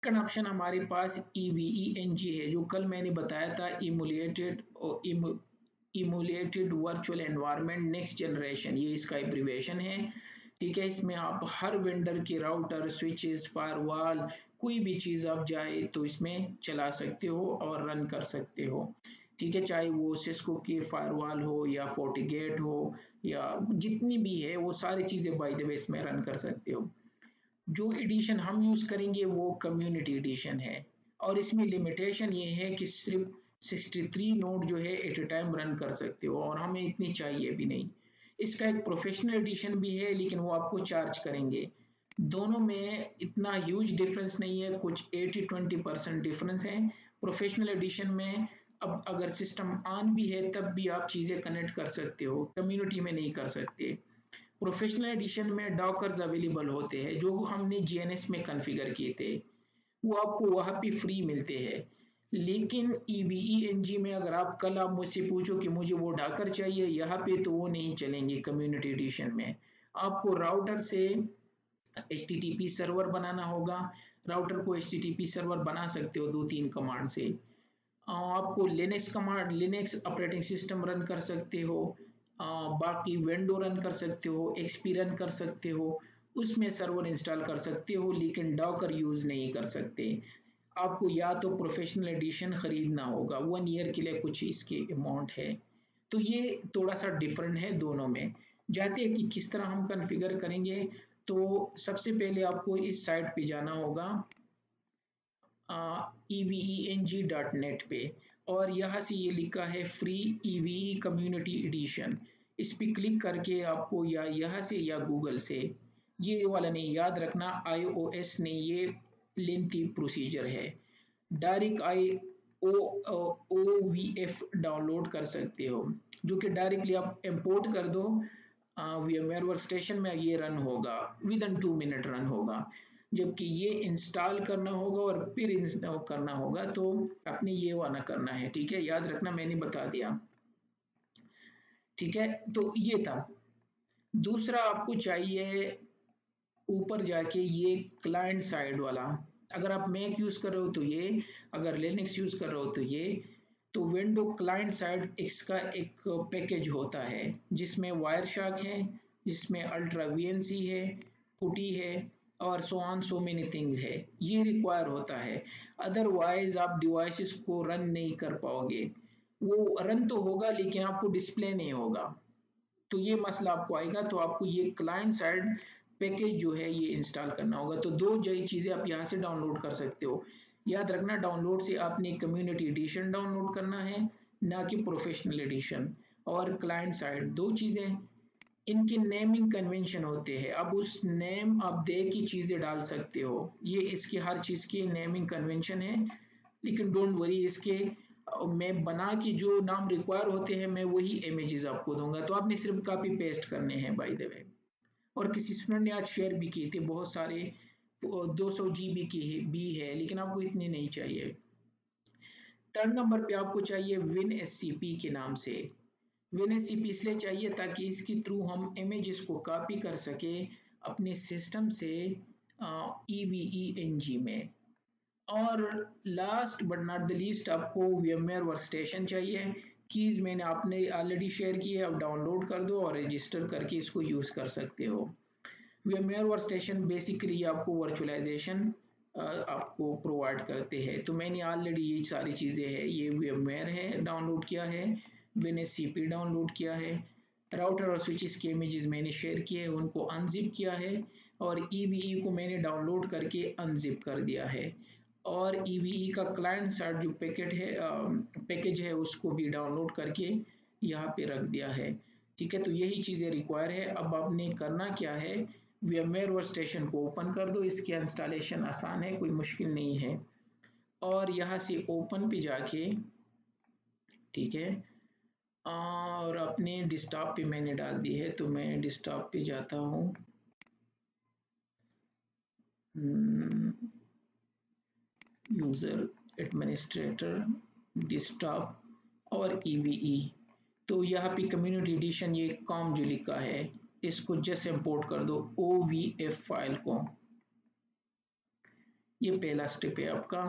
Second option हमारे पास EVENG है, जो कल मैंने बताया था, इमुलेटेड वर्चुअल एनवायरनमेंट नेक्स्ट जनरेशन, ये इसका एब्रिविएशन है। ठीक है, इसमें आप हर वेंडर के राउटर, स्विचेस, फायरवॉल, कोई भी चीज़ आप जाए तो इसमें चला सकते हो और रन कर सकते हो। ठीक है, चाहे वो सिस्को के फायरवॉल हो या फोर्टिगेट हो या जितनी भी है, वो सारी चीज़ें बाय द वे इसमें रन कर सकते हो। जो एडिशन हम यूज़ करेंगे वो कम्युनिटी एडिशन है, और इसमें लिमिटेशन ये है कि सिर्फ 63 नोड जो है एट ए टाइम रन कर सकते हो, और हमें इतनी चाहिए भी नहीं। इसका एक प्रोफेशनल एडिशन भी है, लेकिन वो आपको चार्ज करेंगे। दोनों में इतना ह्यूज डिफरेंस नहीं है, कुछ 80-20% डिफरेंस है। प्रोफेशनल एडिशन में अब अगर सिस्टम ऑन भी है तब भी आप चीज़ें कनेक्ट कर सकते हो, कम्युनिटी में नहीं कर सकते। प्रोफेशनल एडिशन में डॉकर्स अवेलेबल होते हैं जो हमने जीएनएस में कॉन्फ़िगर किए थे, वो आपको वहाँ पे फ्री मिलते हैं। लेकिन EVENG में अगर आप मुझसे पूछो कि मुझे वो डॉकर चाहिए यहाँ पे, तो वो नहीं चलेंगे कम्युनिटी एडिशन में। आपको राउटर से HTTP सर्वर बनाना होगा। राउटर को HTTP सर्वर बना सकते हो 2-3 कमांड से। आपको लिनक्स ऑपरेटिंग सिस्टम रन कर सकते हो, बाकी विंडो रन कर सकते हो, एक्सपी रन कर सकते हो, उसमें सर्वर इंस्टॉल कर सकते हो, लेकिन डॉकर यूज़ नहीं कर सकते। आपको या तो प्रोफेशनल एडिशन खरीदना होगा, 1 ईयर के लिए कुछ इसकी अमाउंट है। तो ये थोड़ा सा डिफरेंट है दोनों में। जाते हैं कि किस तरह हम कॉन्फ़िगर करेंगे। तो सबसे पहले आपको इस साइट पे जाना होगा, eveng.net पे, और यहाँ से ये लिखा है फ्री EVE कम्युनिटी एडिशन। इस पे क्लिक करके आपको या यहाँ से या गूगल से, ये वाला नहीं, याद रखना iOS नहीं, ये लेंथी प्रोसीजर है। डायरेक्ट OVF डाउनलोड कर सकते हो, जो कि डायरेक्टली आप इंपोर्ट कर दो VMware वर्कस्टेशन में, ये रन होगा, विद इन 2 मिनट रन होगा। जबकि ये इंस्टॉल करना होगा और फिर इंस्टॉल करना होगा, तो आपने ये वाला करना है। ठीक है, याद रखना, मैंने बता दिया। ठीक है, तो ये था। दूसरा आपको चाहिए ऊपर जाके ये क्लाइंट साइड वाला। अगर आप मैक यूज़ कर रहे हो तो ये, अगर लिनक्स यूज़ कर रहे हो तो ये। तो विंडो क्लाइंट साइड इसका एक पैकेज होता है, जिसमें वायरशार्क है, जिसमें अल्ट्रा VNC है, पुटी है, और so on so many things है। ये रिक्वायर होता है, अदरवाइज आप डिवाइसेस को रन नहीं कर पाओगे। वो रन तो होगा लेकिन आपको डिस्प्ले नहीं होगा, तो ये मसला आपको आएगा। तो आपको ये क्लाइंट साइड पैकेज जो है ये इंस्टॉल करना होगा। तो दो चीज़ें आप यहाँ से डाउनलोड कर सकते हो। याद रखना, डाउनलोड से आपने कम्युनिटी एडिशन डाउनलोड करना है, ना कि प्रोफेशनल एडिशन। और क्लाइंट साइड, दो चीज़ें, इनके नेमिंग कन्वेंशन होते हैं। अब उस नेम आप दे की चीज़ें डाल सकते हो, ये इसकी हर चीज़ की नेमिंग कन्वेंशन है। लेकिन डोंट वरी, इसके मैं बना के जो नाम रिक्वायर होते हैं मैं वही इमेजेस आपको दूंगा, तो आपने सिर्फ कॉपी पेस्ट करने हैं बाय द वे। और किसी स्टूडेंट ने आज शेयर भी किए थे बहुत सारे, 200 GB की भी है, लेकिन आपको इतने नहीं चाहिए। थर्ड नंबर पे आपको चाहिए WinSCP के नाम से। WinSCP इसलिए चाहिए ताकि इसके थ्रू हम इमेजेस को कॉपी कर सके अपने सिस्टम से EVENG में। और last but not the least आपको VMware वर्कस्टेशन चाहिए। कीज़ मैंने आपने ऑलरेडी शेयर की है, अब डाउनलोड कर दो और रजिस्टर करके इसको यूज़ कर सकते हो। VMware वर्कस्टेशन बेसिकली आपको वर्चुअलाइजेशन आपको प्रोवाइड करते हैं। तो मैंने ऑलरेडी ये सारी चीज़ें हैं, ये VMware है डाउनलोड किया है, WinSCP डाउनलोड किया है, राउटर और स्विचेस के इमेजेस मैंने शेयर किए हैं, उनको अनजिप किया है, और EVE को मैंने डाउनलोड करके अनजिप कर दिया है, और EVE का क्लाइंट साइड जो पैकेज है उसको भी डाउनलोड करके यहाँ पे रख दिया है। ठीक है, तो यही चीज़ें रिक्वायर है। अब आपने करना क्या है, VMware वर्कस्टेशन को ओपन कर दो। इसकी इंस्टॉलेशन आसान है, कोई मुश्किल नहीं है। और यहाँ से ओपन पे जाके, ठीक है, और अपने डेस्कटॉप पे मैंने डाल दी है, तो मैं डेस्कटॉप पे जाता हूँ। यूज़र एडमिनिस्ट्रेटर, डेस्कटॉप और EVE। तो यहाँ पे कम्युनिटी एडिशन ये कॉम जो लिखा है, इसको जस्ट इंपोर्ट कर दो OVF फाइल को। ये पहला स्टेप है आपका।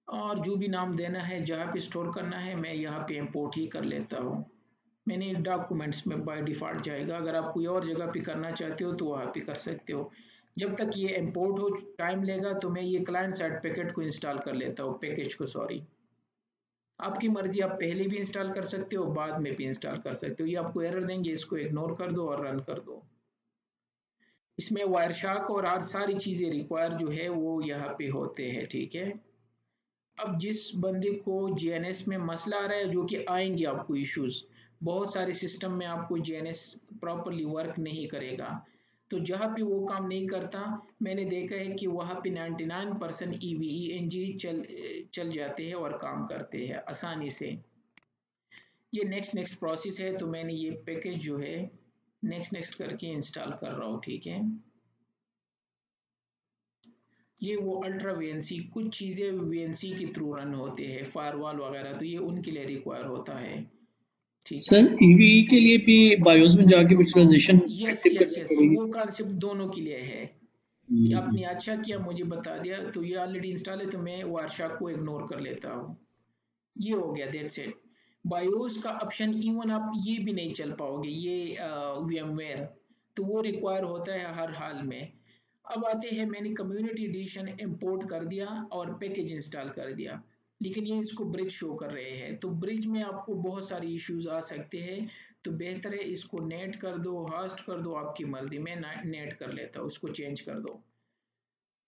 और जो भी नाम देना है, जहाँ पे स्टोर करना है, मैं यहाँ पे इंपोर्ट ही कर लेता हूँ। मैंने डॉक्यूमेंट्स में बाय डिफ़ॉल्ट जाएगा। अगर आप कोई और जगह पे करना चाहते हो तो वहाँ पे कर सकते हो। जब तक ये इंपोर्ट हो टाइम लेगा, तो मैं ये क्लाइंट साइड पैकेट को इंस्टॉल कर लेता हूँ, पैकेज को सॉरी। आपकी मर्जी, आप पहले भी इंस्टॉल कर सकते हो, बाद में भी इंस्टॉल कर सकते हो। ये आपको एरर देंगे, इसको इग्नोर कर दो और रन कर दो। इसमें वायरशार्क और आज सारी चीज़ें रिक्वायर जो है वो यहाँ पे होते हैं, ठीक है। अब जिस बंदे को जीएनएस में मसला आ रहा है, जो कि आएंगे आपको इश्यूज, बहुत सारे सिस्टम में आपको जीएनएस प्रॉपरली वर्क नहीं करेगा, तो जहाँ पे वो काम नहीं करता, मैंने देखा है कि वहाँ पे 99% ईवीईएनजी चल जाते हैं और काम करते हैं आसानी से। ये नेक्स्ट नेक्स्ट प्रोसेस है, तो मैंने ये पैकेज जो है नेक्स्ट नेक्स्ट करके इंस्टॉल कर रहा हूँ, ठीक है। ये वो अल्ट्रा वीएनसी, कुछ चीज़ें वीएनसी के थ्रू रन होते हैं, फायरवॉल वगैरह, तो ये उनके लिए रिक्वायर होता है, ठीक है। सर ईवीई के लिए भी बायोस में जाके विजुअलाइजेशन यस एक्टिव यस करनी यस, पड़ेगी। वो कॉन्सेप्ट दोनों के लिए है। ये हम्म। आपने अच्छा किया मुझे बता दिया, तो ये ऑलरेडी इंस्टॉल है, तो मैं वारशाक को इग्नोर कर लेता हूँ। ये हो गया, दैट्स इट। बायोस का ऑप्शन इवन आप ये भी नहीं चल पाओगे, ये VMware, तो वो रिक्वायर होता है हर हाल में। अब आते हैं, मैंने कम्युनिटी एडिशन इंपोर्ट कर दिया और पैकेज इंस्टॉल कर दिया, लेकिन ये इसको ब्रिज शो कर रहे हैं, तो ब्रिज में आपको बहुत सारे इश्यूज आ सकते हैं। तो बेहतर है इसको नेट कर दो, होस्ट कर दो, आपकी मर्जी। मैं नेट कर लेता हूँ, इसको चेंज कर दो।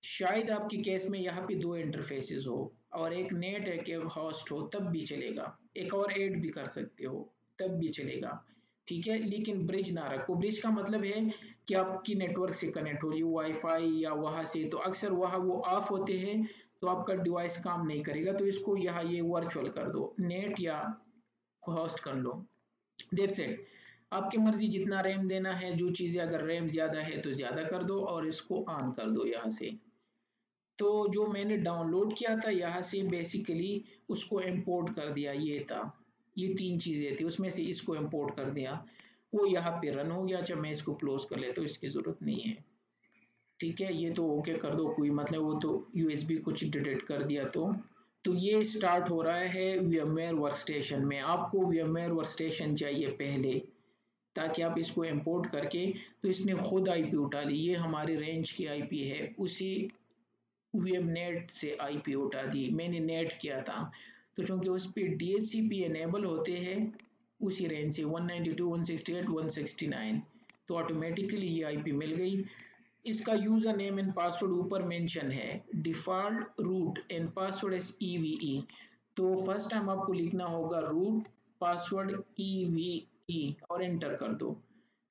शायद आपके केस में यहाँ पे दो इंटरफेसेस हो, और एक नेट है कि होस्ट हो, तब भी चलेगा। एक और ऐड भी कर सकते हो, तब भी चलेगा, ठीक है। लेकिन ब्रिज ना रखो। ब्रिज का मतलब है कि आपकी नेटवर्क से कनेक्ट हो रही वाईफाई या वहां से, तो अक्सर वहां वो ऑफ होते हैं, तो आपका डिवाइस काम नहीं करेगा। तो इसको यहाँ ये वर्चुअल कर दो, नेट या होस्ट कर लो, दैट्स इट। आपकी मर्जी जितना रैम देना है, जो चीज़ें अगर रैम ज़्यादा है तो ज़्यादा कर दो, और इसको ऑन कर दो यहाँ से। तो जो मैंने डाउनलोड किया था यहाँ से, बेसिकली उसको इंपोर्ट कर दिया, ये था, ये तीन चीज़ें थी, उसमें से इसको इंपोर्ट कर दिया, वो यहाँ पे रन हो गया। अच्छा, मैं इसको क्लोज कर लेता हूँ, इसकी ज़रूरत नहीं है, ठीक है। ये तो ओके कर दो, कोई मतलब वो तो यूएसबी कुछ डिटेक्ट कर दिया, तो ये स्टार्ट हो रहा है VMware वर्कस्टेशन में। आपको VMware वर्कस्टेशन चाहिए पहले, ताकि आप इसको इंपोर्ट करके, तो इसने खुद आईपी उठा ली, ये हमारी रेंज की आईपी है, उसी वीएम नेट से आईपी उठा दी, मैंने नेट किया था। तो चूंकि उस पर DHCP एनेबल होते हैं, उसी रेंज से 192.168 169, तो ऑटोमेटिकली ये आईपी मिल गई। इसका यूजर नेम एंड पासवर्ड ऊपर मेंशन है, default root and password S EVE। तो फर्स्ट टाइम आपको लिखना होगा रूट पासवर्ड EVE और एंटर कर दो।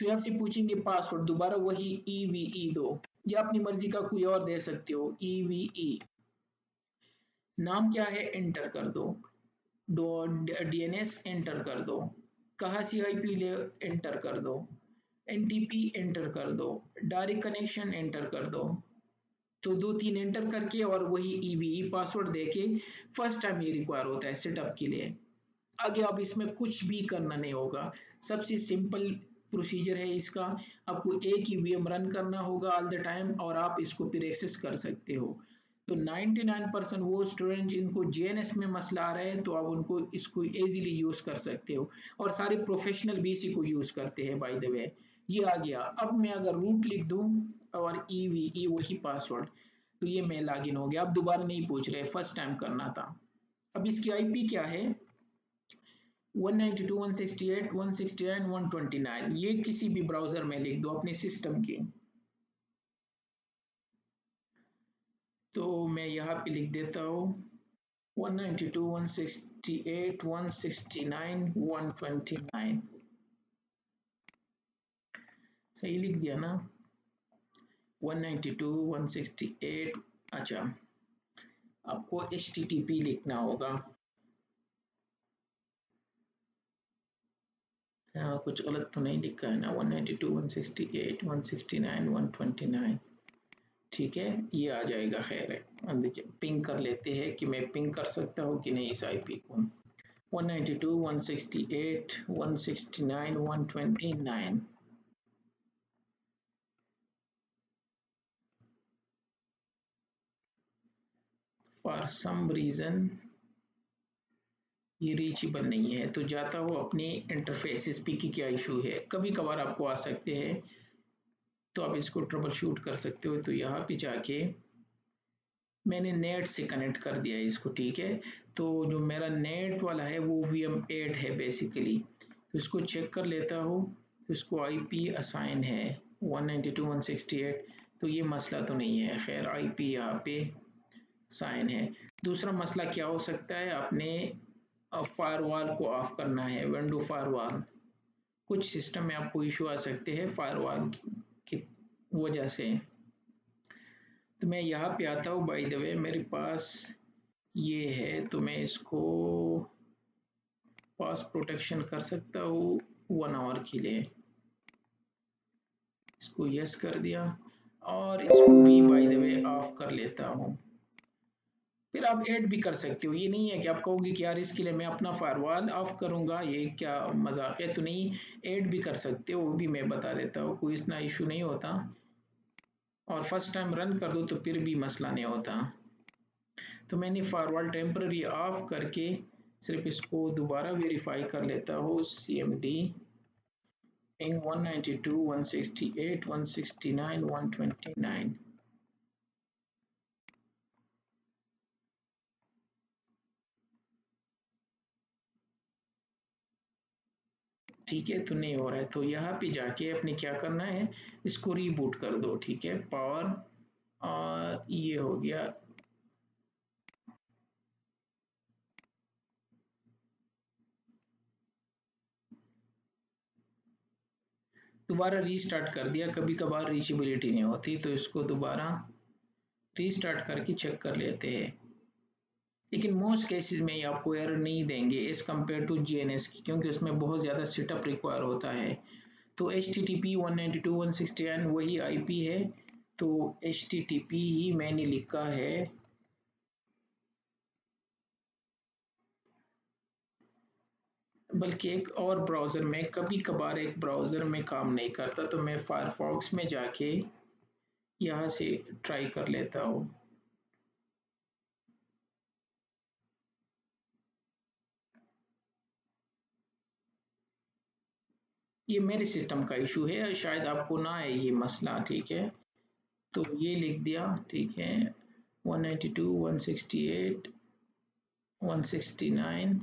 तो ये आपसे पूछेंगे पासवर्ड, दोबारा वही EVE दो, या अपनी मर्जी का कोई और दे सकते हो, EVE। नाम क्या है, एंटर कर दो। DNS एंटर कर दो। कहाँ से आईपी ले, एंटर कर दो। NTP एंटर कर दो। डायरेक्ट कनेक्शन एंटर कर दो। तो दो तीन एंटर करके और वही EVE पासवर्ड देके, फर्स्ट टाइम ये रिक्वायर होता है सेटअप के लिए। आगे आप इसमें कुछ भी करना नहीं होगा, सबसे सिंपल प्रोसीजर है इसका। आपको एक ही VM रन करना होगा ऑल द टाइम, और आप इसको फिर एक्सेस कर सकते हो। तो 99% वो स्टूडेंट जिनको JNS में मसला आ रहा है, तो आप उनको इसको इजीली यूज कर सकते हो, और सारे प्रोफेशनल भी इसी को यूज करते हैं बाय द वे। ये आ गया। अब मैं अगर रूट लिख दूं और EVE वही पासवर्ड, तो ये मैं लॉगिन हो गया। अब दोबारा नहीं पूछ रहे, फर्स्ट टाइम करना था। अब इसकी IP क्या है, 192 168 169 129। ये किसी भी ब्राउजर में लिख दो अपने सिस्टम की। तो मैं यहाँ पे लिख देता हूँ 192 168 169 129। सही लिख दिया ना, 192 168। अच्छा, आपको HTTP लिखना होगा। कुछ गलत तो नहीं लिखा है ना, 192 168 169 129, ठीक है, ये आ जाएगा। खैर है, अब देखिए पिंग कर लेते हैं कि मैं पिंग कर सकता हूँ कि नहीं इस आईपी को। 192 168 169 129। फॉर सम रीज़न ये रीचेबल नहीं है, तो जाता हो अपने इंटरफेस एसपी की क्या इशू है, कभी कभार आपको आ सकते हैं, तो आप इसको ट्रबल शूट कर सकते हो। तो यहाँ पे जाके मैंने नेट से कनेक्ट कर दिया है इसको, ठीक है। तो जो मेरा नेट वाला है वो VM8 है बेसिकली, तो इसको चेक कर लेता हूँ। तो इसको IP असाइन है 192.168, तो ये मसला तो नहीं है, खैर IP यहाँ पे साइन है। दूसरा मसला क्या हो सकता है, आपने फायरवॉल को ऑफ करना है, विंडो फायरवॉल। कुछ सिस्टम में आपको इशू आ सकते हैं फायरवॉल की वजह से। तो मैं यहाँ पे आता हूँ, बाय द वे मेरे पास ये है, तो मैं इसको पास प्रोटेक्शन कर सकता हूँ 1 आवर के लिए। इसको यस कर दिया और इसको भी बाय द वे ऑफ कर लेता हूँ। फिर आप ऐड भी कर सकते हो, ये नहीं है कि आप कहोगे कि यार इसके लिए मैं अपना फायरवॉल ऑफ करूंगा, ये क्या मजाक है, तो नहीं, ऐड भी कर सकते हो, वो भी मैं बता देता हूँ, कोई इतना इशू नहीं होता। और फर्स्ट टाइम रन कर दो तो फिर भी मसला नहीं होता। तो मैंने फायरवॉल टेम्पररी ऑफ करके सिर्फ इसको दोबारा वेरीफाई कर लेता हूँ, CMD पिंग 192 168 169 129। ठीक है, तो नहीं हो रहा है, तो यहाँ पे जाके अपने क्या करना है, इसको रीबूट कर दो, ठीक है, पावर, और ये हो गया। दोबारा रीस्टार्ट कर दिया, कभी कभार रीचेबिलिटी नहीं होती, तो इसको दोबारा रीस्टार्ट करके चेक कर लेते हैं। लेकिन मोस्ट केसेस में ये आपको एरर नहीं देंगे एज कम्पेयर टू GNS की, क्योंकि उसमें बहुत ज़्यादा सेटअप रिक्वायर होता है। तो HTTP 192.168 वही IP है, तो HTTP ही मैंने लिखा है, बल्कि एक और ब्राउज़र में, कभी कभार एक ब्राउज़र में काम नहीं करता, तो मैं फायरफॉक्स में जाके यहाँ से ट्राई कर लेता हूँ। ये मेरे सिस्टम का इशू है, शायद आपको ना आए ये मसला, ठीक है। तो ये लिख दिया, ठीक है, 192 168 169।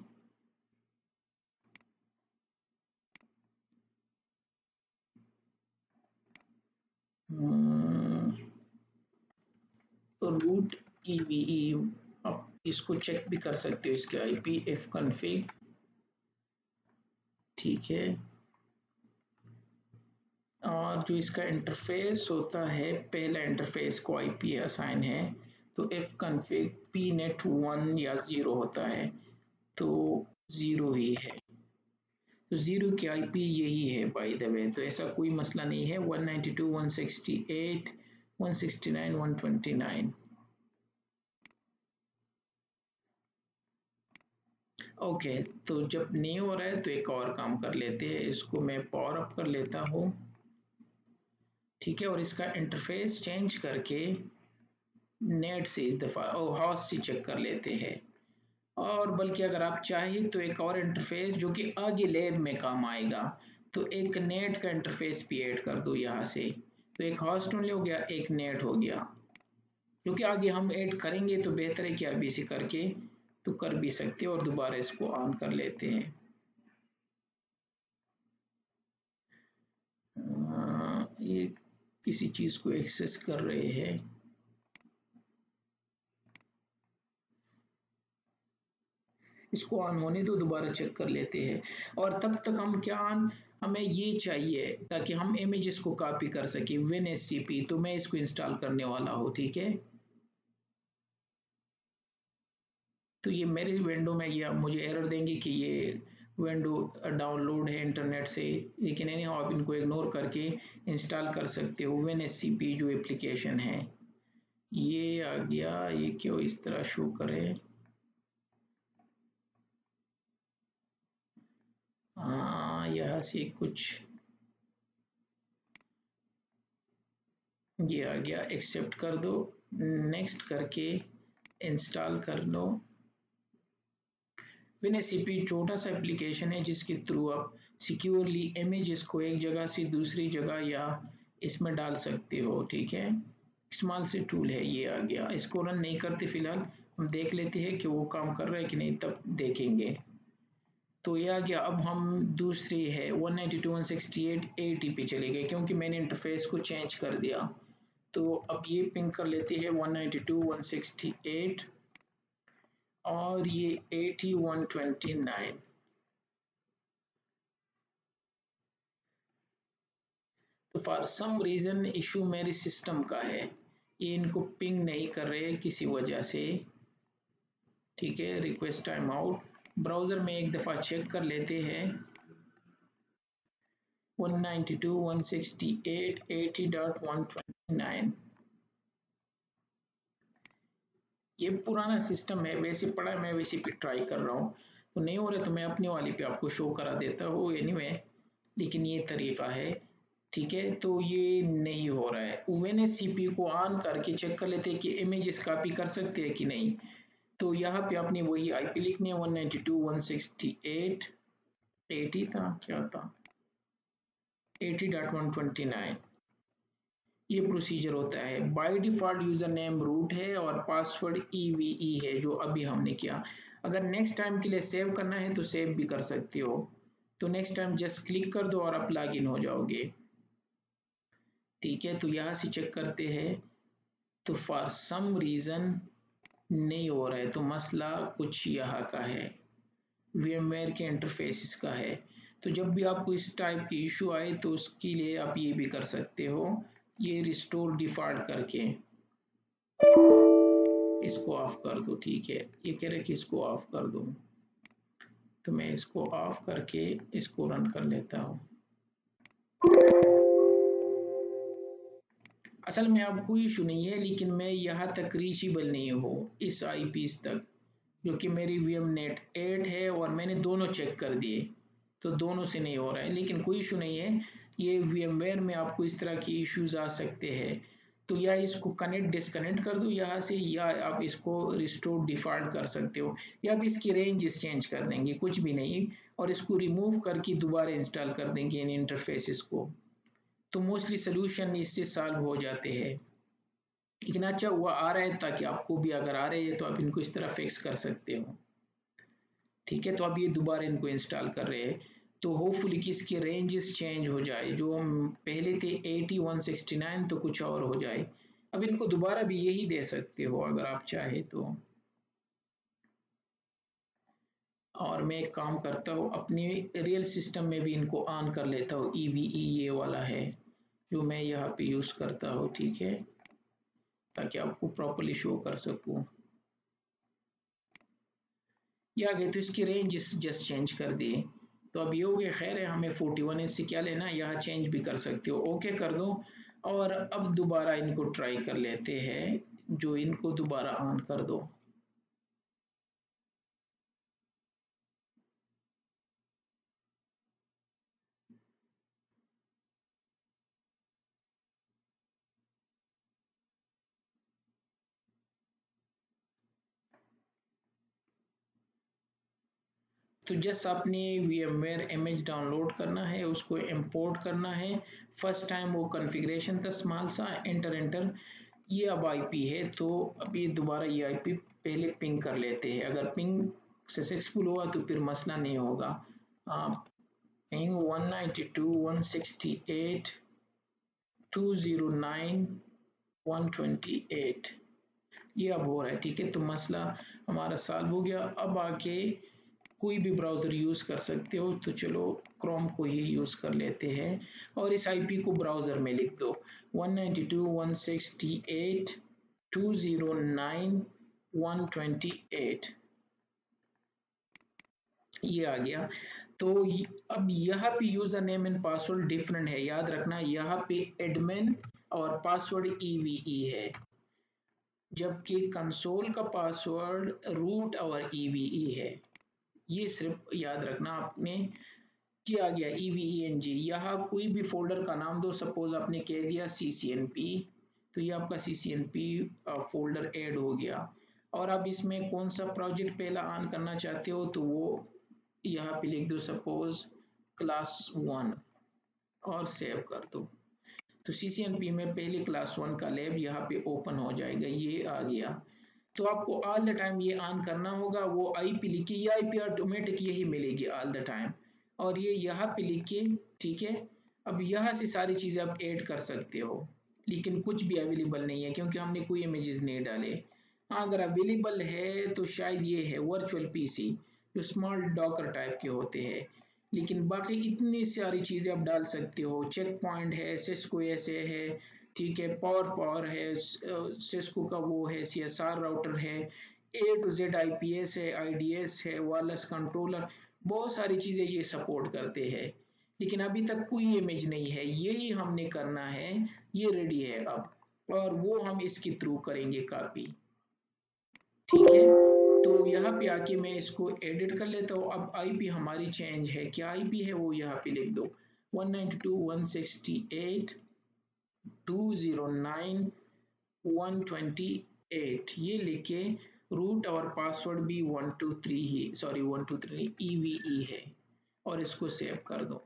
तो रूट EVE, आप इसको चेक भी कर सकते हो, इसके IP fconfig, ठीक है। और जो इसका इंटरफेस होता है, पहला इंटरफेस को IP असाइन है, तो fconfig pnet1 या 0 होता है, तो 0 ही है, तो 0 की IP यही है बाय द वे, तो ऐसा कोई मसला नहीं है। 192 168 169 129। ओके, तो जब नहीं हो रहा है तो एक और काम कर लेते हैं, इसको मैं पावर अप कर लेता हूँ, ठीक है, और इसका इंटरफेस चेंज करके नेट से इस दफ़ा हॉस्ट से चेक कर लेते हैं। और बल्कि अगर आप चाहें तो एक और इंटरफेस जो कि आगे लैब में काम आएगा, तो एक नेट का इंटरफेस भी ऐड कर दो यहाँ से, तो एक हॉस्ट ओनली हो गया, एक नेट हो गया, क्योंकि आगे हम ऐड करेंगे तो बेहतर है कि आप इसे करके तो कर भी सकते हैं। और दोबारा इसको ऑन कर लेते हैं। ये किसी चीज़ को एक्सेस कर रहे हैं, इसको ऑन होने दो, दोबारा चेक कर लेते हैं। और तब तक हम क्या हमें ये चाहिए ताकि हम इमेजेस को कॉपी कर सके, WinSCP, तो मैं इसको इंस्टॉल करने वाला हूँ, ठीक है। तो ये मेरी विंडो में ये मुझे एरर देंगे कि ये विंडो डाउनलोड है इंटरनेट से, लेकिन एनी आप इनको इग्नोर करके इंस्टॉल कर सकते हो WinSCP जो एप्लीकेशन है। ये आ गया, ये क्यों इस तरह शो करे, हाँ यहाँ से कुछ ये आ गया, एक्सेप्ट कर दो, नेक्स्ट करके इंस्टॉल कर लो। WinSCP छोटा सा एप्लीकेशन है जिसके थ्रू आप सिक्योरली इमेजेस को एक जगह से दूसरी जगह या इसमें डाल सकते हो। ठीक है, स्मॉल से टूल है। ये आ गया, इसको रन नहीं करते फिलहाल, हम देख लेते हैं कि वो काम कर रहा है कि नहीं, तब देखेंगे। तो ये आ गया। अब हम दूसरी है 192.168.80 पे चले गए क्योंकि मैंने इंटरफेस को चेंज कर दिया। तो अब ये पिंग कर लेते हैं 192.168 और ये 8129। तो फॉर सम रीज़न इशू मेरे सिस्टम का है, ये इनको पिंग नहीं कर रहे किसी वजह से। ठीक है, रिक्वेस्ट टाइम आउट। ब्राउज़र में एक दफ़ा चेक कर लेते हैं 192.168.80.129। ये पुराना सिस्टम है, वैसे पड़ा है, मैं वैसे पे ट्राई कर रहा हूँ। तो नहीं हो रहा तो मैं अपनी वाली पे आपको शो करा देता हूँ एनीवे, लेकिन ये तरीका है। ठीक है, तो ये नहीं हो रहा है। OpenSCP को ऑन करके चेक कर लेते हैं कि इमेजेस कॉपी कर सकते हैं कि नहीं। तो यहाँ पे आपने वही IP लिखनी है 192.168.80 था, क्या था 80.129। ये प्रोसीजर होता है। By default user name root है और पासवर्ड EVE है जो अभी हमने किया। अगर नेक्स्ट टाइम के लिए सेव करना है तो सेव भी कर सकते हो। तो नेक्स्ट टाइम जस्ट क्लिक कर दो और आप लॉगिन हो जाओगे। ठीक है, तो यहाँ से चेक करते हैं। तो फॉर सम रीज़न नहीं हो रहा है, तो मसला कुछ यहाँ का है, VMware के इंटरफेसिस का है। तो जब भी आपको इस टाइप की इशू आए तो उसके लिए आप ये भी कर सकते हो, ये रिस्टोर डिफ़ॉल्ट करके इसको ऑफ कर दो। ठीक है, ये कह रहे कि इसको ऑफ कर दो, तो मैं इसको ऑफ करके इसको रन कर लेता हूँ। असल में अब कोई इशू नहीं है, लेकिन मैं यहाँ तक रीचेबल नहीं हूँ इस IPs तक, जो कि मेरी VMNet 8 है और मैंने दोनों चेक कर दिए, तो दोनों से नहीं हो रहा है। लेकिन कोई इशू नहीं है, ये VMware में आपको इस तरह की इश्यूज आ सकते हैं। तो या इसको कनेक्ट डिस्कनेक्ट कर दो यहाँ से, या आप इसको रिस्टोर डिफ़ॉल्ट कर सकते हो, या आप इसकी रेंज चेंज कर देंगे, कुछ भी नहीं, और इसको रिमूव करके दोबारा इंस्टॉल कर देंगे इन इंटरफेसिस को। तो मोस्टली सोल्यूशन इससे सॉल्व हो जाते हैं। लेकिन अच्छा हुआ आ रहा है, ताकि आपको भी अगर आ रहे हैं तो आप इनको इस तरह फिक्स कर सकते हो। ठीक है, तो अब ये दोबारा इनको इंस्टॉल कर रहे हैं, तो होपफुली कि इसके रेंजेस चेंज हो जाए। जो हम पहले थे 8169 तो कुछ और हो जाए। अब इनको दोबारा भी यही दे सकते हो अगर आप चाहे तो। और मैं एक काम करता हूँ, अपने रियल सिस्टम में भी इनको ऑन कर लेता हूँ। EVE ये वाला है जो मैं यहाँ पे यूज़ करता हूँ। ठीक है, ताकि आपको प्रॉपर्ली शो कर सकूँ। ये आ गए, तो इसकी रेंज जस्ट चेंज कर दिए। तो अब ये हो गया। खैर है, हमें 41 इससे क्या लेना, यहाँ चेंज भी कर सकते हो। ओके कर दो, और अब दोबारा इनको ट्राई कर लेते हैं, जो इनको दोबारा ऑन कर दो। तो जस्ट आपने VMware इमेज डाउनलोड करना है, उसको इंपोर्ट करना है। फर्स्ट टाइम वो कॉन्फ़िगरेशन था स्मॉल सा, एंटर। ये अब IP है, तो अभी दोबारा ये IP पहले पिंग कर लेते हैं। अगर पिंग सक्सेसफुल हुआ तो फिर मसला नहीं होगा। पिंग 192.168.209.128 ये अब हो रहा है। ठीक है, तो मसला हमारा सॉल्व हो गया। अब आके कोई भी ब्राउज़र यूज़ कर सकते हो, तो चलो क्रोम को ही यूज़ कर लेते हैं और इस IP को ब्राउज़र में लिख दो 192.168.209.128। ये आ गया। तो अब यहाँ पे user name and password different है, याद रखना। यहाँ पे एडमिन और पासवर्ड EVE है, जबकि कंसोल का पासवर्ड रूट और EVE है। ये सिर्फ याद रखना आपने। किया गया EVENG, यहाँ कोई भी फोल्डर का नाम दो। सपोज आपने कह दिया CCNP, तो ये आपका CCNP फोल्डर ऐड हो गया। और अब इसमें कौन सा प्रोजेक्ट पहला ऑन करना चाहते हो तो वो यहाँ पे लिख दो सपोज क्लास 1 और सेव कर दो। तो CCNP में पहले क्लास 1 का लैब यहाँ पे ओपन हो जाएगा, ये आ गया। तो आपको ऑल द टाइम ये ऑन करना होगा, वो IP लिख के, ये IP ऑटोमेटिक यही मिलेगी ऑल द टाइम, और ये यहाँ पे लिख के, ठीक है। अब यहाँ से सारी चीज़ें आप ऐड कर सकते हो, लेकिन कुछ भी अवेलेबल नहीं है क्योंकि हमने कोई इमेजेस नहीं डाले। हाँ, अगर अवेलेबल है तो शायद ये है वर्चुअल PC, जो स्मॉल डॉकर टाइप के होते हैं, लेकिन बाकी इतनी सारी चीज़ें आप डाल सकते हो। चेक पॉइंट है, सिस्को ऐसे है, ठीक है, पावर है, सिस्को का वो है, CSR राउटर है, A to Z IPS है, IDS है, वायरलेस कंट्रोलर, बहुत सारी चीज़ें ये सपोर्ट करते हैं, लेकिन अभी तक कोई इमेज नहीं है। यही हमने करना है, ये रेडी है अब, और वो हम इसके थ्रू करेंगे कॉपी, ठीक है। तो यहाँ पे आके मैं इसको एडिट कर लेता हूँ। अब IP हमारी चेंज है, क्या IP है वो यहाँ पे लिख दो, 192.168.209.128, ये लिख के रूट और पासवर्ड भी 123 ही, सॉरी 123 EVE है, और इसको सेव कर दो,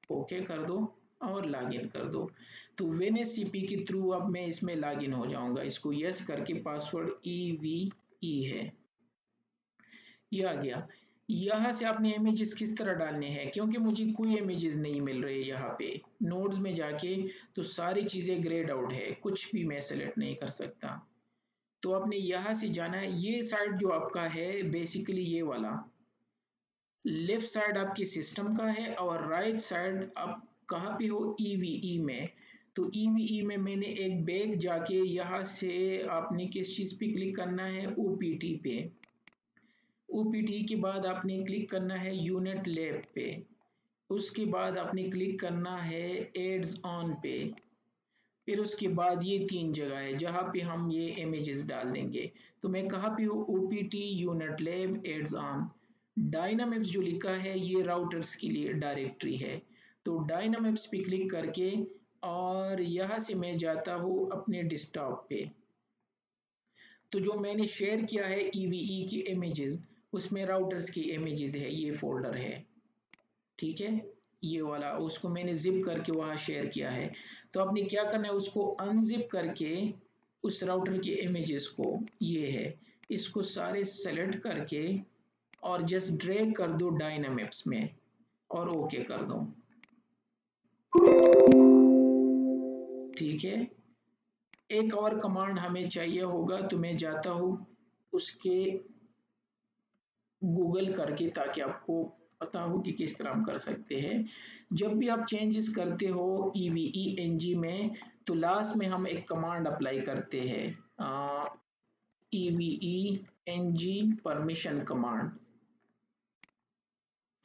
ओके कर दो और लॉगिन कर दो। तो WinSCP के थ्रू अब मैं इसमें लॉगिन हो जाऊंगा, इसको यस करके पासवर्ड EVE है, ये आ गया। यहाँ से आपने इमेजेस किस तरह डालने हैं, क्योंकि मुझे कोई इमेजेस नहीं मिल रहे यहाँ पे नोड्स में जाके, तो सारी चीज़ें ग्रेड आउट है, कुछ भी मैं सेलेक्ट नहीं कर सकता। तो आपने यहाँ से जाना है, ये साइड जो आपका है बेसिकली ये वाला, लेफ्ट साइड आपके सिस्टम का है और राइट साइड आप कहाँ पे हो, EVE में। तो EVE में मैंने एक बैग जाके यहाँ से आपने किस चीज़ पे क्लिक करना है, OPT पे। OPT के बाद आपने क्लिक करना है यूनिट लैब पे, उसके बाद आपने क्लिक करना है एड्स ऑन पे, फिर उसके बाद ये 3 जगह है जहाँ पे हम ये इमेजेस डाल देंगे। तो मैं कहाँ पे हूँ, OPT unit lab adds on. Dynamics जो लिखा है ये राउटर्स के लिए डायरेक्टरी है, तो डायनामिक्स पे क्लिक करके और यहाँ से मैं जाता हूँ अपने डेस्कटॉप पे। तो जो मैंने शेयर किया है EVE की इमेजेस, उसमें राउटर्स की इमेजेस है, ये फोल्डर है, ठीक है, ये वाला, उसको मैंने जिप करके वहाँ शेयर किया है। तो आपने क्या करना है, उसको अनजिप करके उस राउटर के इमेजेस को, ये है, इसको सारे सेलेक्ट करके और जस्ट ड्रैग कर दो डायनामिक्स में और ओके कर दो, ठीक है। एक और कमांड हमें चाहिए होगा, तो मैं जाता हूँ उसके गूगल करके, ताकि आपको पता हो कि किस तरह हम कर सकते हैं। जब भी आप चेंजेस करते हो EVE-NG में, तो लास्ट में हम एक कमांड अप्लाई करते हैं, EVE-NG permission command,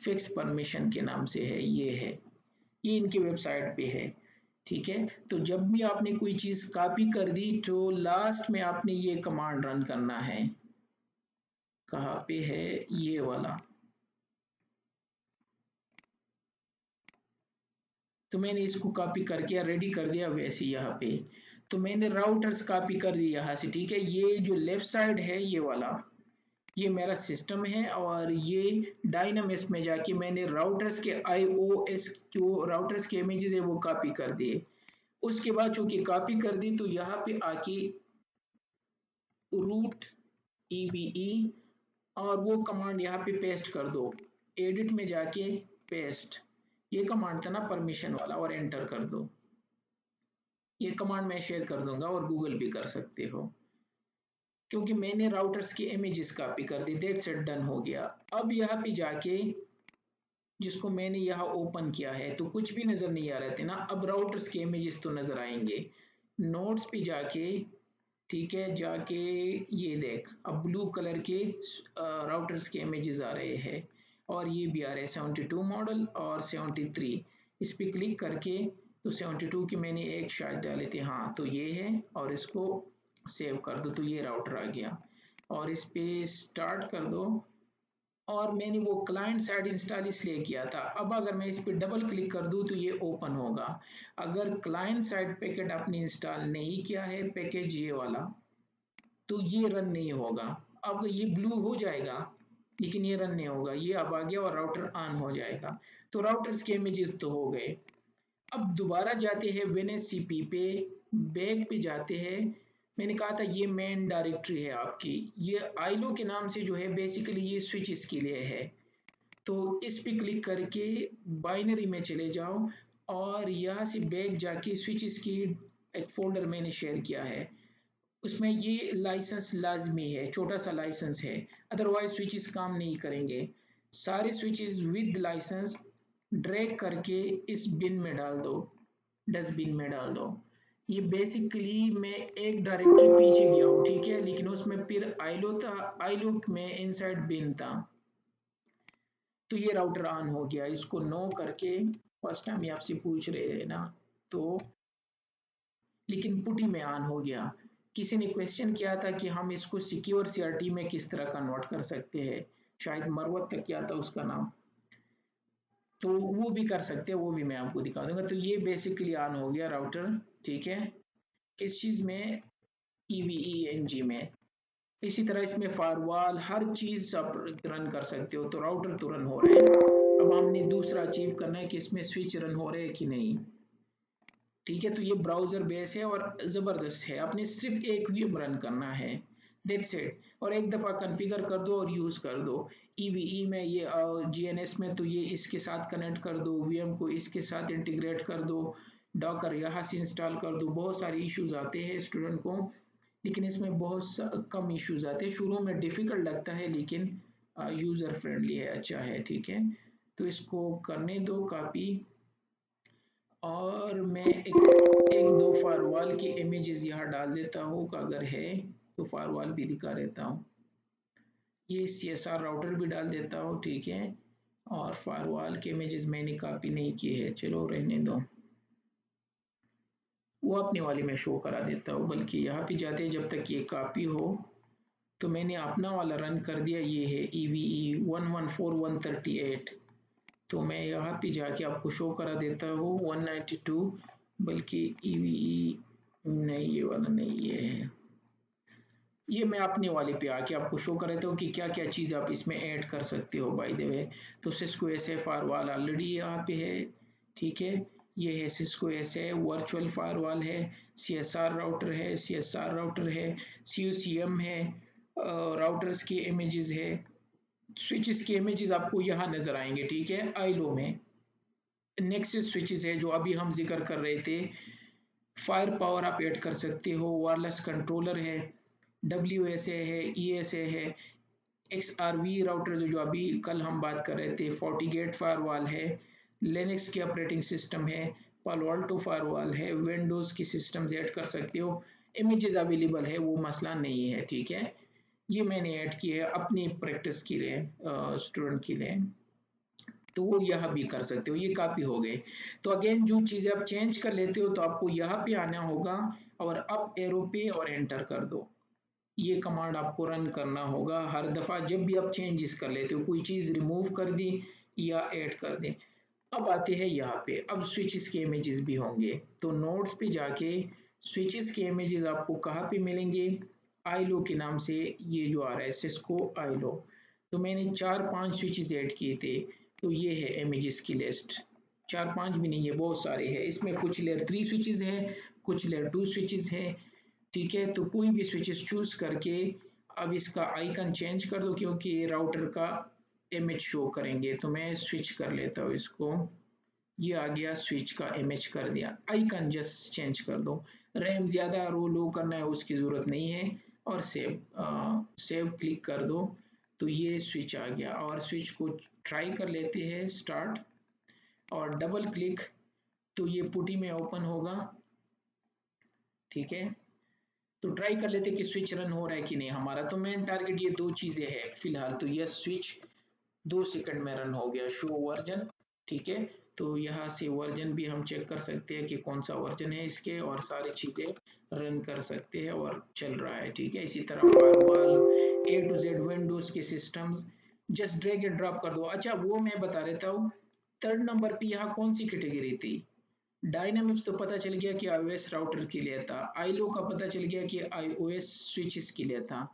fix permission के नाम से है, ये इनकी वेबसाइट पे है, ठीक है। तो जब भी आपने कोई चीज़ कॉपी कर दी तो लास्ट में आपने ये कमांड रन करना है, कहाँ पे है, ये वाला। तो मैंने इसको कॉपी करके रेडी कर दिया वैसे यहाँ पे। तो मैंने राउटर्स कॉपी कर दी यहाँ से, ठीक है। ये जो लेफ्ट साइड है ये वाला, ये मेरा सिस्टम है, और ये डायनामिक्स में जाके मैंने राउटर्स के IOS जो राउटर्स के इमेजेस है वो कॉपी कर दिए। उसके बाद चूंकि कॉपी कर दी, तो यहाँ पे आके रूट EVE और वो कमांड यहाँ पे पेस्ट कर दो, एडिट में जाके पेस्ट, ये कमांड था ना परमिशन वाला, और एंटर कर दो। ये कमांड मैं शेयर कर दूंगा और गूगल भी कर सकते हो, क्योंकि मैंने राउटर्स की इमेजेस कॉपी कर दी, दैट्स इट, डन हो गया। अब यहाँ पे जाके जिसको मैंने यहाँ ओपन किया है, तो कुछ भी नजर नहीं आ रहे थे ना, अब राउटर्स के इमेजेस तो नजर आएंगे। नोट्स पे जाके, ठीक है, जाके ये देख, अब ब्लू कलर के राउटर्स के इमेजेस आ रहे हैं, और ये भी आ रहे हैं 72 मॉडल और 73। इस पे क्लिक करके, तो 72 की मैंने एक शायद डाले थे, हाँ, तो ये है, और इसको सेव कर दो, तो ये राउटर आ गया, और इस पे स्टार्ट कर दो। और मैंने वो क्लाइंट साइड इंस्टॉल इसलिए किया था, अब अगर मैं इस पर डबल क्लिक कर दूं तो ये ओपन होगा। अगर क्लाइंट साइड पैकेट आपने इंस्टॉल नहीं किया है, पैकेज ये वाला, तो ये रन नहीं होगा। अब ये ब्लू हो जाएगा लेकिन ये रन नहीं होगा, ये अब आ गया और राउटर ऑन हो जाएगा। तो राउटर्स के इमेजेस तो हो गए। अब दोबारा जाते हैं WinSCP पे, बैक पे जाते हैं। मैंने कहा था ये मेन डायरेक्टरी है आपकी, ये आईलो के नाम से जो है बेसिकली ये स्विचेस के लिए है। तो इस पे क्लिक करके बाइनरी में चले जाओ और यहाँ से बैक जाके स्विचेस की एक फोल्डर मैंने शेयर किया है, उसमें ये लाइसेंस लाजमी है, छोटा सा लाइसेंस है, अदरवाइज स्विचेस काम नहीं करेंगे। सारे स्विचेस विद लाइसेंस ड्रैग करके इस बिन में डाल दो, डस्टबिन में डाल दो। ये बेसिकली मैं एक डायरेक्टरी पीछे गया हूँ, ठीक है, लेकिन उसमें फिर आईलो था, आईलो में इनसाइड बिन था। तो ये राउटर ऑन हो गया, इसको नो करके फर्स्ट टाइम ये आपसे पूछ रहे हैं ना, तो लेकिन पुटी में ऑन हो गया। किसी ने क्वेश्चन किया था कि हम इसको सिक्योर सीआरटी में किस तरह कन्वर्ट कर सकते हैं, शायद मरवत तक क्या था उसका नाम, तो वो भी कर सकते हैं, वो भी मैं आपको दिखा दूंगा। तो ये बेसिकली ऑन हो गया राउटर, ठीक है, किस चीज में, EVE-NG में। इसी तरह इसमें फायरवॉल हर चीज आप रन कर सकते हो, तो राउटर तो रन हो रहे हैं। अब हमने दूसरा अचीव करना है कि इसमें स्विच रन हो रहे हैं कि नहीं, ठीक है। तो ये ब्राउजर बेस है और ज़बरदस्त है, आपने सिर्फ एक वीएम रन करना है, दैट्स इट, और एक दफ़ा कॉन्फ़िगर कर दो और यूज़ कर दो। EVE में ये GNS में तो ये इसके साथ कनेक्ट कर दो, वीएम को इसके साथ इंटीग्रेट कर दो, डॉकर यहाँ से इंस्टॉल कर दो। बहुत सारे इश्यूज आते हैं स्टूडेंट को, लेकिन इसमें बहुत कम इश्यूज आते हैं। शुरू में डिफ़िकल्ट लगता है लेकिन यूज़र फ्रेंडली है, अच्छा है, ठीक है। तो इसको करने दो कॉपी, और मैं एक दो फायरवॉल की इमेजेस यहाँ डाल देता हूँ, अगर है तो फायरवॉल भी दिखा देता हूँ। ये CSR राउटर भी डाल देता हूँ, ठीक है। और फायरवॉल के इमेजेस मैंने कॉपी नहीं किए हैं, चलो रहने दो, वो अपने वाले में शो करा देता हूँ। बल्कि यहाँ पे जाते हैं जब तक ये कॉपी हो, तो मैंने अपना वाला रन कर दिया, ये है EVE 114138। तो मैं यहाँ पे जाके आपको शो करा देता हूँ 192, बल्कि EVE नहीं, ये वाला नहीं, ये है, ये मैं अपने वाले पे आके आपको शो कर देता हूँ कि क्या क्या चीज़ आप इसमें ऐड कर सकते हो बाय द वे। तो सिस्को एसए फायरवॉल ऑलरेडी यहाँ पे है, ठीक है, ये है सिस्को एसए वर्चुअल फायरवॉल है, CSR राउटर है, CSR राउटर है, CUCM है, राउटर्स की इमेजेस है, स्विचेस के इमेजेस आपको यहाँ नजर आएंगे, ठीक है। आईलो में नेक्सस स्विचेस है जो अभी हम जिक्र कर रहे थे, फायर पावर आप ऐड कर सकते हो, वायरलेस कंट्रोलर है, WSA है, ESA है, XRV राउटर जो अभी कल हम बात कर रहे थे, FortiGate फायरवॉल है, लिनक्स की ऑपरेटिंग सिस्टम है, पालो अल्टो फायरवॉल है, विंडोज की सिस्टम्स ऐड कर सकते हो। इमेजेस अवेलेबल है, वो मसला नहीं है, ठीक है। ये मैंने ऐड किया है अपनी प्रैक्टिस के लिए, स्टूडेंट के लिए, तो वो यहाँ भी कर सकते हो। ये काफ़ी हो गए। तो अगेन जो चीज़ें आप चेंज कर लेते हो तो आपको यहाँ पे आना होगा और अप एरो पे और एंटर कर दो। ये कमांड आपको रन करना होगा हर दफ़ा जब भी आप चेंजेस कर लेते हो, कोई चीज़ रिमूव कर दी या ऐड कर दे। अब आते हैं यहाँ पे, अब स्विचेस के इमेजेस भी होंगे, तो नोड्स पे जाके स्विचेस के इमेजेस आपको कहाँ पे मिलेंगे, आईलो के नाम से ये जो आ रहा है सिस्को आईलो। तो मैंने 4-5 स्विचेस ऐड किए थे, तो ये है इमेजेस की लिस्ट। 4-5 भी नहीं है, बहुत सारे हैं इसमें, कुछ लेयर 3 स्विचेस हैं, कुछ लेयर 2 स्विचेस हैं, ठीक है। तो कोई भी स्विचेस चूज करके अब इसका आइकन चेंज कर दो क्योंकि राउटर का इमेज शो करेंगे। तो मैं स्विच कर लेता हूँ इसको, ये आ गया, स्विच का इमेज कर दिया, आइकन जस्ट चेंज कर दो, रैम ज़्यादा रो लो करना है उसकी ज़रूरत नहीं है, और सेव क्लिक कर दो। तो ये स्विच आ गया, और स्विच को ट्राई कर लेते हैं स्टार्ट, और डबल क्लिक तो ये पुटी में ओपन होगा, ठीक है। तो ट्राई कर लेते कि स्विच रन हो रहा है कि नहीं हमारा। तो मेन टारगेट ये दो चीज़ें हैं फिलहाल। तो यह स्विच 2 सेकंड में रन हो गया, शो वर्जन, ठीक है। तो यहाँ से वर्जन भी हम चेक कर सकते हैं कि कौन सा वर्जन है इसके, और सारी चीज़ें रन कर सकते हैं और चल रहा है, ठीक है। इसी तरह firewall A to Z windows के systems just drag and drop कर दो। अच्छा वो मैं बता देता हूँ, 3rd नंबर पे यहाँ कौन सी कैटेगरी थी, डायनामिक्स तो पता चल गया कि iOS राउटर के लिए था, आईलो का पता चल गया कि iOS स्विचेस के लिए था।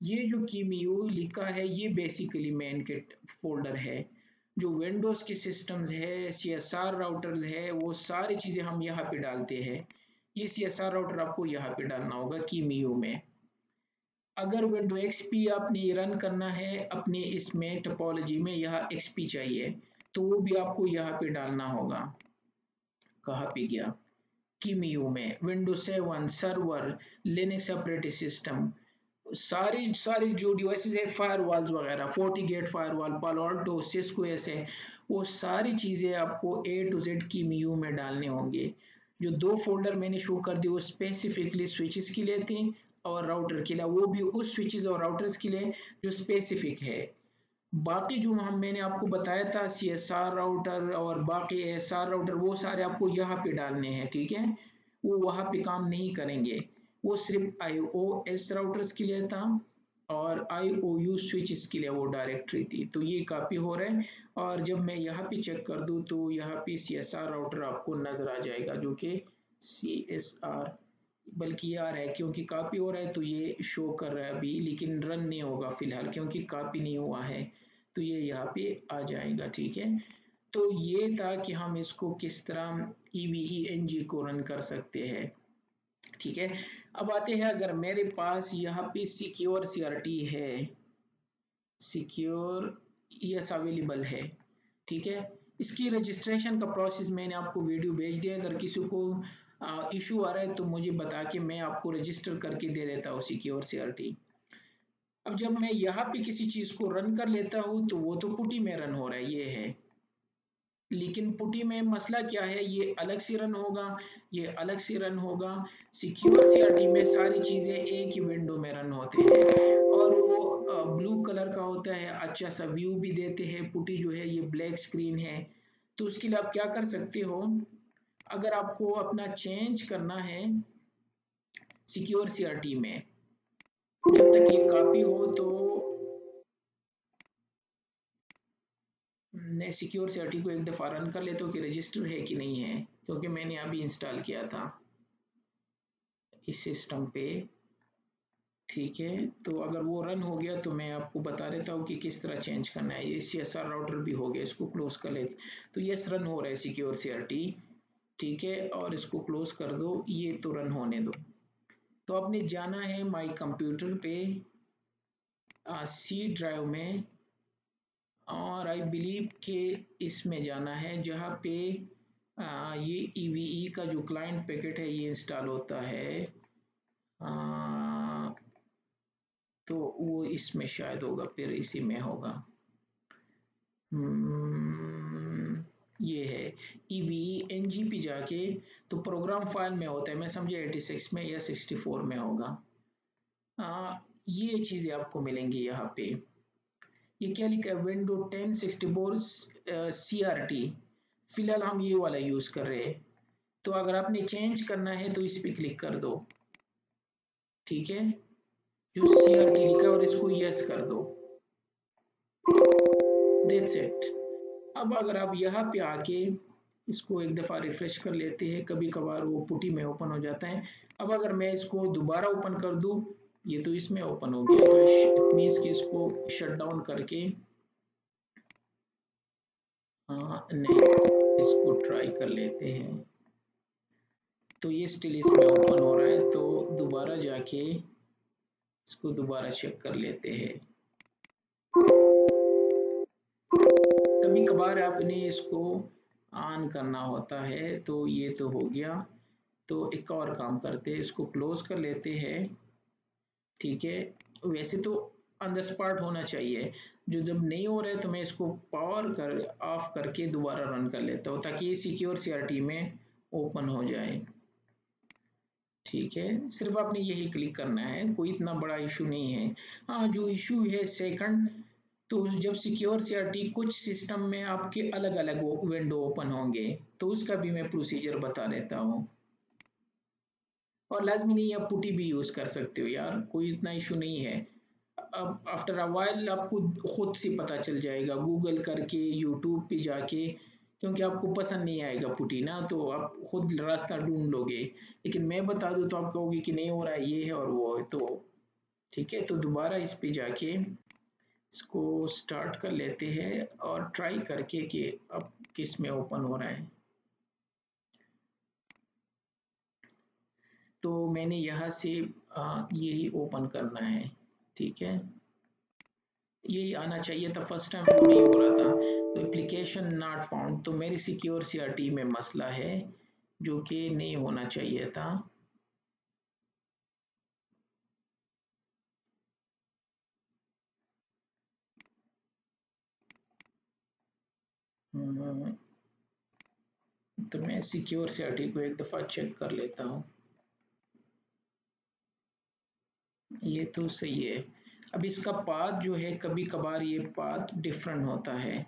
ये जो कीमीयू लिखा है ये बेसिकली मेन किट फोल्डर है। जो विंडोज के सिस्टम्स है, सीएसआर राउटर्स है, वो सारी चीजें हम यहाँ पे डालते हैं। ये सीएसआर राउटर आपको यहाँ पे डालना होगा कीमीयू में। अगर विंडो एक्सपी आपने रन करना है अपने इसमें टोपोलॉजी में, यहाँ एक्सपी चाहिए तो वो भी आपको यहाँ पे डालना होगा। कहाँ पे गया, कीमीयू में Windows 7 server, Linux operating system, सारी सारी जो डिवाइसेस है, फायरवॉल्स वगैरह, फोर्टीगेट फायरवॉल, पालो अल्टो, सिस्को ऐसे, वो सारी चीज़ें आपको ए टू जेड कीमीयू में डालने होंगे। जो दो फोल्डर मैंने शो कर दिए वो स्पेसिफिकली स्विचेस के लिए थे और राउटर के लिए, वो भी उस स्विचेस और राउटर्स के लिए जो स्पेसिफिक है। बाकी जो हम मैंने आपको बताया था सीएसआर राउटर और बाकी एसआर राउटर, वो सारे आपको यहाँ पे डालने हैं, ठीक है। वो वहाँ पे काम नहीं करेंगे, वो सिर्फ iOS राउटर्स के लिए था और IOU स्विचेस के लिए वो डायरेक्टरी थी। तो ये कॉपी हो रहा है और जब मैं यहाँ पे चेक कर दूँ तो यहाँ पे CSR राउटर आपको नजर आ जाएगा जो कि CSR, बल्कि ये आ रहा है क्योंकि कॉपी हो रहा है तो ये शो कर रहा है अभी, लेकिन रन नहीं होगा फिलहाल क्योंकि कॉपी नहीं हुआ है। तो ये यहाँ पे आ जाएगा, ठीक है। तो ये था कि हम इसको किस तरह EVENG को रन कर सकते हैं, ठीक है। अब आते हैं, अगर मेरे पास यहाँ पे सिक्योर CRT है, सिक्योर यस अवेलेबल है, ठीक है। इसकी रजिस्ट्रेशन का प्रोसेस मैंने आपको वीडियो भेज दिया, अगर किसी को इशू आ रहा है तो मुझे बता के मैं आपको रजिस्टर करके दे देता हूँ सिक्योर CRT। अब जब मैं यहाँ पे किसी चीज को रन कर लेता हूँ तो वो तो पुटी में रन हो रहा है, ये है। लेकिन पुटी में मसला क्या है, ये अलग से रन होगा, ये अलग से रन होगा। सिक्योर CRT में सारी चीजें एक ही विंडो में रन होते हैं और वो ब्लू कलर का होता है, अच्छा सा व्यू भी देते हैं। पुटी जो है ये ब्लैक स्क्रीन है। तो उसके लिए आप क्या कर सकते हो, अगर आपको अपना चेंज करना है सिक्योर CRT में, जब तक ये कॉपी हो तो मैं सिक्योर CRT को एक दफ़ा रन कर लेता हूँ कि रजिस्टर है कि नहीं है, क्योंकि मैंने अभी इंस्टॉल किया था इस सिस्टम पे, ठीक है। तो अगर वो रन हो गया तो मैं आपको बता देता हूँ कि किस तरह चेंज करना है। ये CSR राउटर भी हो गया, इसको क्लोज कर लेते। तो यस, रन हो रहा है सिक्योर CRT, ठीक है। और इसको क्लोज कर दो, ये तो रन होने दो। तो आपने जाना है माई कंप्यूटर पे, C ड्राइव में, और आई बिलीव के इसमें जाना है जहाँ पे ये EVE का जो क्लाइंट पैकेट है ये इंस्टॉल होता है। आ, तो वो इसमें शायद होगा, फिर इसी में होगा। ये है EVE-NG पे जाके, तो प्रोग्राम फाइल में होता है, मैं समझा 86 में या 64 में होगा। ये चीज़ें आपको मिलेंगी यहाँ पे। ये क्या लिखा है, विंडो 1064 CRT, फिलहाल हम ये वाला यूज कर रहे हैं। तो अगर आपने चेंज करना है तो इस पे क्लिक कर दो, ठीक है, जो CRT लिखा है, और इसको यस कर दो, दैट्स इट। अब अगर आप यहाँ पे आके इसको एक दफ़ा रिफ्रेश कर लेते हैं, कभी कभार वो पुटी में ओपन हो जाता है। अब अगर मैं इसको दोबारा ओपन कर दूं, ये तो इसमें ओपन हो गया, तो इट मीन्स कि इसको शट डाउन करके, नहीं, इसको ट्राई कर लेते हैं। तो ये स्टिल इसमें ओपन हो रहा है, तो दोबारा जाके इसको दोबारा चेक कर लेते हैं। कभी कभार आपने इसको ऑन करना होता है। तो ये तो हो गया। तो एक और काम करते हैं, इसको क्लोज कर लेते हैं, ठीक है। वैसे तो ऑन द स्पॉट होना चाहिए, जो जब नहीं हो रहा है तो मैं इसको पावर कर ऑफ करके दोबारा रन कर लेता हूँ ताकि ये सिक्योर CRT में ओपन हो जाए, ठीक है। सिर्फ आपने यही क्लिक करना है, कोई इतना बड़ा इशू नहीं है। हाँ, जो इशू है सेकंड, तो जब सिक्योर CRT कुछ सिस्टम में आपके अलग अलग विंडो ओपन होंगे तो उसका भी मैं प्रोसीजर बता देता हूँ। और लाजमी नहीं, आप पुटी भी यूज कर सकते हो यार, कोई इतना इशू नहीं है। अब आफ्टर अ वाइल आपको खुद से पता चल जाएगा, गूगल करके, यूट्यूब पे जाके क्योंकि आपको पसंद नहीं आएगा पुटी ना, तो आप खुद रास्ता ढूंढ लोगे। लेकिन मैं बता दूं तो आप कहोगे कि नहीं हो रहा है, ये है और वो है। तो ठीक है, तो दोबारा इस पे जाके इसको स्टार्ट कर लेते हैं और ट्राई करके कि अब किस में ओपन हो रहा है। तो मैंने यहाँ से यही ओपन करना है, ठीक है, यही आना चाहिए था। फर्स्ट टाइम वो नहीं हो रहा था, तो एप्लीकेशन नॉट फाउंड, तो मेरी सिक्योर सीआरटी में मसला है जो कि नहीं होना चाहिए था। तो मैं सिक्योर सीआरटी को एक दफ़ा चेक कर लेता हूँ। ये तो सही है। अब इसका पाथ जो है कभी कभार ये पाथ डिफरेंट होता है,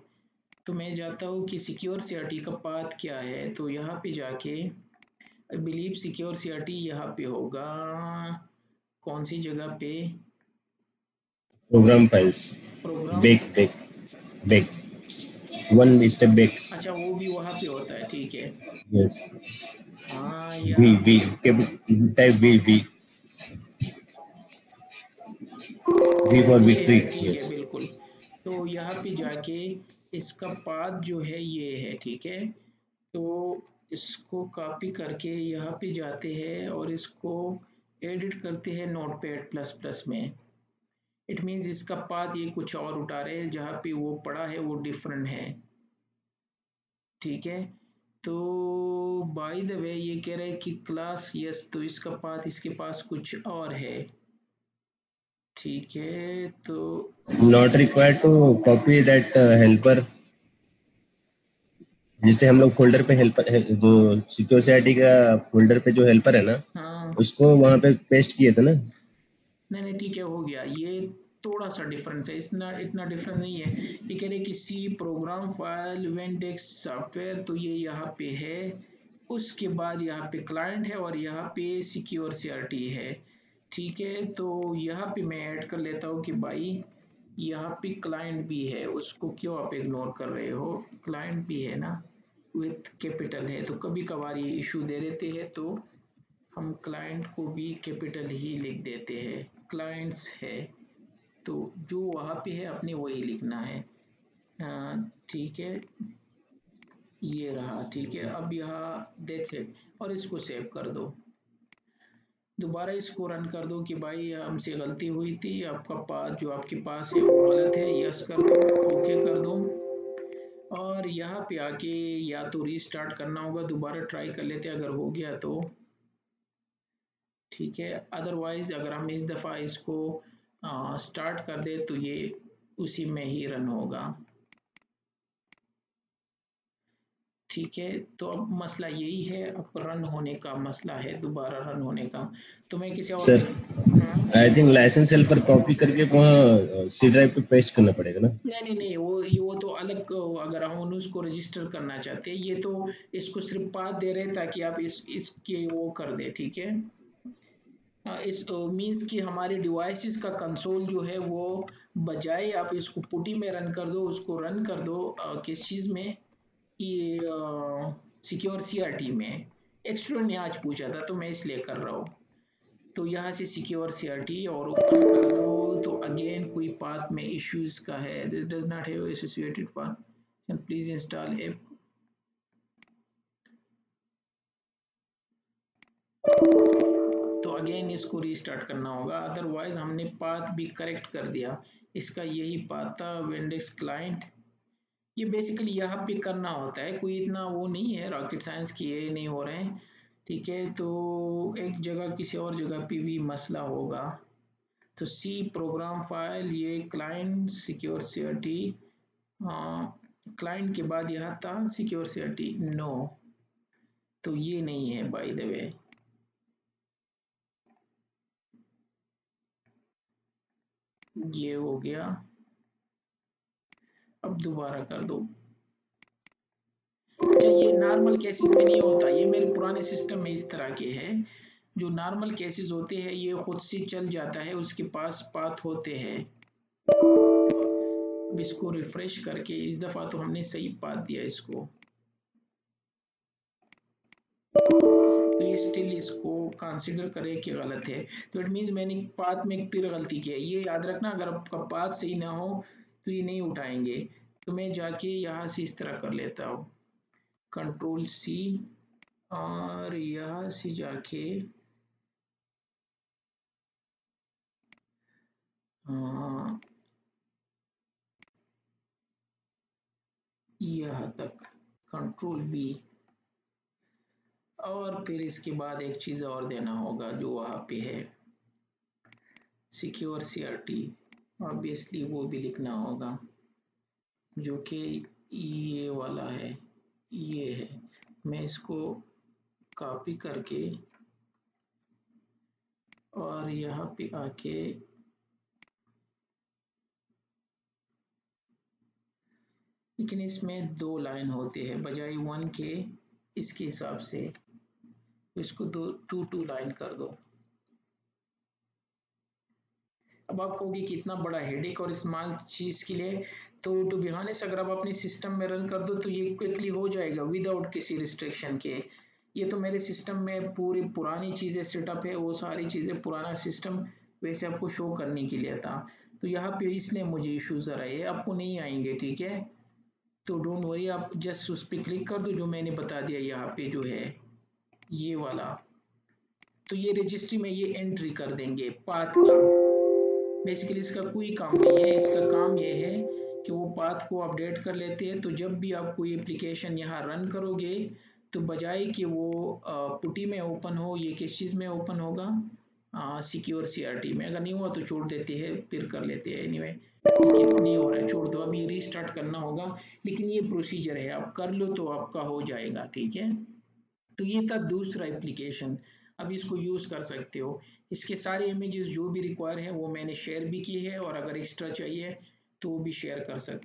तो मैं जाता हूँ कि सिक्योर सीआरटी का पाथ क्या है। तो यहाँ पे जाके आई बिलीव सिक्योर सीआरटी यहाँ पे होगा, कौन सी जगह पे, program files, program, back back back, one step back. अच्छा वो भी वहाँ पे होता है, ठीक है। यस, हाँ वी यहाँ वी पे, type V V V for ठीक विक्ट्री। है ठीक है यस बिल्कुल। तो यहाँ पे जाके इसका पाथ जो है ये है, ठीक है। तो इसको कॉपी करके यहाँ पे जाते हैं और इसको एडिट करते हैं नोटपैड प्लस प्लस में। इट मीन्स इसका पाथ ये कुछ और उठा रहे हैं, जहाँ पे वो पड़ा है वो डिफरेंट है, ठीक है। तो बाय द वे ये कह रहे हैं कि क्लास यस, तो इसका पाथ इसके पास कुछ और है, ठीक है। तो not required to copy that helper, जिससे हम लोग फोल्डर पे हेल्पर जो सिक्योर सीआरटी का फोल्डर पे जो हेल्पर है ना, हाँ, उसको वहां पे पेस्ट किए थे ना। नहीं नहीं ठीक है, हो गया। ये थोड़ा सा डिफरेंस है, इतना इतना डिफरेंस नहीं है। ये कह रहे कि सी प्रोग्राम फाइल वेंडेक्स सॉफ्टवेयर, तो ये यहाँ पे है। उसके बाद यहाँ पे क्लाइंट है और यहाँ पे सिक्योर सीआरटी है, ठीक है। तो यहाँ पे मैं ऐड कर लेता हूँ कि भाई यहाँ पे क्लाइंट भी है, उसको क्यों आप इग्नोर कर रहे हो, क्लाइंट भी है ना, विथ कैपिटल है। तो कभी कभार ये इशू दे देते हैं, तो हम क्लाइंट को भी कैपिटल ही लिख देते हैं, क्लाइंट्स है। तो जो वहाँ पे है अपने वही लिखना है, ठीक है। ये रहा, ठीक है। अब यहाँ दैट्स इट, और इसको सेव कर दो। दोबारा इसको रन कर दो कि भाई हमसे गलती हुई थी, आपका पास जो आपके पास है वो गलत है, यस कर दो, ओके कर दो। और यहाँ पे आके या तो रीस्टार्ट करना होगा, दोबारा ट्राई कर लेते हैं अगर हो गया तो, ठीक है। अदरवाइज अगर हम इस दफ़ा इसको स्टार्ट कर दे तो ये उसी में ही रन होगा, ठीक है। तो अब मसला यही है, अब रन होने का मसला है, दोबारा रन होने का। तो मैं किसी और, सर, हाँ, I think license helper copy करके वहाँ सी ड्राइव पे पेस्ट करना पड़ेगा ना। नहीं नहीं नहीं, वो तो अलग, अगर हम उसको रजिस्टर करना चाहते हैं, ये तो इसको सिर्फ पाथ दे रहे हैं ताकि आप इसके वो कर दे, ठीक है। इस मींस कि हमारे डिवाइसेस का कंसोल जो है वो, बजाय आप इसको पुटी में रन कर दो, उसको रन कर दो किस चीज़ में, ये सिक्योर सीआरटी में। एक्स्ट्रा ने आज पूछा था तो मैं इसलिए कर रहा हूँ। तो यहाँ से सिक्योर सीआरटी और ओपन कर दो, तो अगेन कोई पाथ में इश्यूज का है, this does not have associated path, please install app. तो अगेन इसको रीस्टार्ट करना होगा, अदरवाइज हमने पाथ भी करेक्ट कर दिया। इसका यही पाथ था, विंडोज क्लाइंट। ये बेसिकली यहाँ पे करना होता है, कोई इतना वो नहीं है रॉकेट साइंस की, ये नहीं हो रहे हैं, ठीक है। तो एक जगह किसी और जगह पे भी मसला होगा। तो सी प्रोग्राम फाइल, ये क्लाइंट सिक्योर सीआरटी, क्लाइंट के बाद यहाँ था सिक्योर सीआरटी, नो, तो ये नहीं है बाय द वे। ये हो गया, अब दोबारा कर दो। अच्छा, ये नॉर्मल केसेस में नहीं होता, ये मेरे पुराने सिस्टम में इस तरह के हैं। जो नॉर्मल केसेस होते हैं ये खुद से चल जाता है, उसके पास पाथ होते हैं। अब इसको रिफ्रेश करके, इस दफ़ा तो हमने सही पाथ दिया इसको, तो ये स्टिल इसको कंसिडर करे कि गलत है। तो इट मीन्स मैंने पाथ में एक फिर गलती की है। ये याद रखना, अगर आपका पाथ सही ना हो तो ये नहीं उठाएंगे। तो मैं जाके यहाँ से इस तरह कर लेता हूँ, कंट्रोल सी, और यहाँ से जाके यहाँ तक कंट्रोल बी, और फिर इसके बाद एक चीज़ और देना होगा जो वहाँ पे है, सिक्योर सीआरटी, ऑब्वियसली वो भी लिखना होगा, जो कि ये वाला है, ये है। मैं इसको कॉपी करके और यहाँ पे आके लेकिन इसमें 2 लाइन होते हैं बजाय 1 के, इसके हिसाब से इसको 2 लाइन कर दो। अब आप कहोगे कि इतना बड़ा हेडेक और स्मॉल चीज के लिए, तो टू बी ऑनेस्ट अगर आप अपने सिस्टम में रन कर दो तो ये क्विकली हो जाएगा विदाउट किसी रिस्ट्रिक्शन के। ये तो मेरे सिस्टम में पूरी पुरानी चीजें सेटअप है, वो सारी चीजें पुराना सिस्टम वैसे आपको शो करने के लिए था। तो यहाँ पे इसलिए मुझे इश्यूज आ रहे हैं, आपको नहीं आएंगे, ठीक है। तो डोंट वरी, आप जस्ट उस पर क्लिक कर दो जो मैंने बता दिया यहाँ पे जो है ये वाला। तो ये रजिस्ट्री में ये एंट्री कर देंगे पाथ का। बेसिकली इसका कोई काम नहीं है, इसका काम ये है कि वो पाथ को अपडेट कर लेते हैं। तो जब भी आप कोई एप्लीकेशन यहाँ रन करोगे तो बजाय कि वो पुटी में ओपन हो, ये किस चीज़ में ओपन होगा, सिक्योर सीआरटी में। अगर नहीं हुआ तो छोड़ देते हैं, फिर कर लेते हैं एनीवे। लेकिन नहीं हो रहा है, छोड़ दो, अभी रीस्टार्ट करना होगा। लेकिन ये प्रोसीजर है, आप कर लो तो आपका हो जाएगा, ठीक है। तो ये था दूसरा एप्लीकेशन, अब इसको यूज़ कर सकते हो। इसके सारे इमेजेस जो भी रिक्वायर है वो मैंने शेयर भी की है, और अगर एक्स्ट्रा चाहिए तो वो भी शेयर कर सकते